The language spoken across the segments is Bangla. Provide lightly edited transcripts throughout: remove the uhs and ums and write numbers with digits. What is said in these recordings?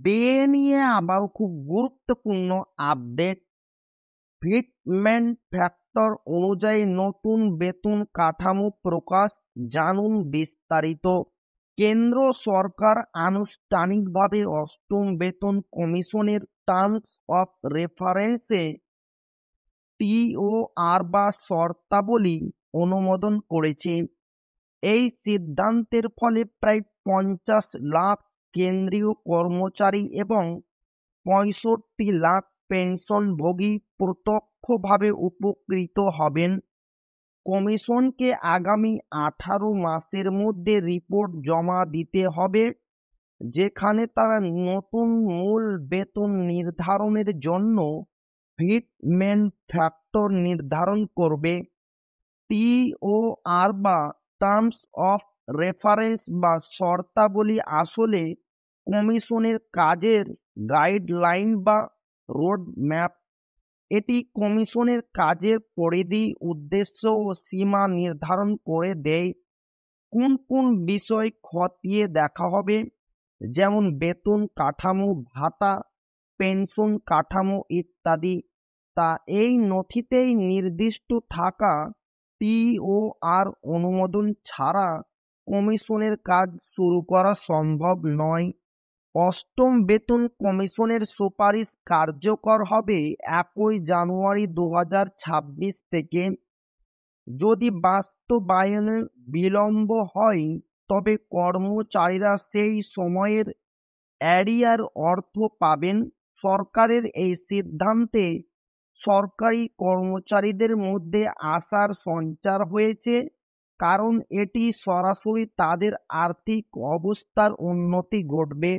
বিয়ে নিয়ে আবার খুব গুরুত্বপূর্ণ আপডেট। ফিটমেন্ট ফ্যাক্টর অনুযায়ী নতুন বেতন কাঠামো প্রকাশ, জানুন বিস্তারিত। কেন্দ্র সরকার আনুষ্ঠানিকভাবে অষ্টম বেতন কমিশনের টার্মস অফ রেফারেন্সে টিওআর বা শর্তাবলী অনুমোদন করেছে। এই সিদ্ধান্তের ফলে প্রায় 50 লাখ কেন্দ্রীয় কর্মচারী এবং 65 লাখ পেনশনভোগী প্রত্যক্ষভাবে উপকৃত হবেন। কমিশনকে আগামী 18 মাসের মধ্যে রিপোর্ট জমা দিতে হবে, যেখানে তারা নতুন মূল বেতন নির্ধারণের জন্য ফিটমেন্ট ফ্যাক্টর নির্ধারণ করবে। টিওআর বা টার্মস অফ রেফারেন্স বা শর্তাবলী আসলে কমিশনের কাজের গাইডলাইন বা রোড ম্যাপ। এটি কমিশনের কাজের পরিধি, উদ্দেশ্য ও সীমা নির্ধারণ করে দেয়। কোন কোন বিষয় খতিয়ে দেখা হবে, যেমন বেতন কাঠামো, ভাতা, পেনশন কাঠামো ইত্যাদি, তা এই নথিতেই নির্দিষ্ট থাকা। টিওআর অনুমোদন ছাড়া কমিশনের কাজ শুরু করা সম্ভব নয়। অষ্টম বেতন কমিশনের সুপারিশ কার্যকর হবে 1 জানুয়ারি 2026 থেকে। যদি বাস্তবায়নে বিলম্ব হয়, তবে কর্মচারীরা সেই সময়ের অ্যারিয়ার অর্থ পাবেন। সরকারের এই সিদ্ধান্তে সরকারি কর্মচারীদের মধ্যে আশার সঞ্চার হয়েছে, কারণ এটি সরাসরি তাদের আর্থিক অবস্থার উন্নতি ঘটবে।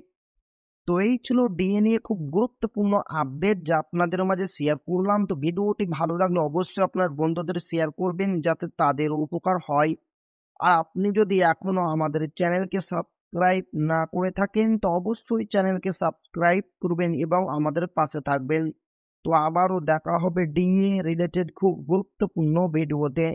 তো এই ছিল ডিএ নিয়ে খুব গুরুত্বপূর্ণ আপডেট, যা আপনাদের মাঝে শেয়ার করলাম। তো ভিডিওটি ভালো লাগলে অবশ্যই আপনার বন্ধুদের শেয়ার করবেন, যাতে তাদের উপকার হয়। আর আপনি যদি এখনো আমাদের চ্যানেলকে সাবস্ক্রাইব না করে থাকেন, তো অবশ্যই চ্যানেলকে সাবস্ক্রাইব করবেন এবং আমাদের পাশে থাকবেন। তো আবারও দেখা হবে ডিএ রিলেটেড খুব গুরুত্বপূর্ণ ভিডিওতে।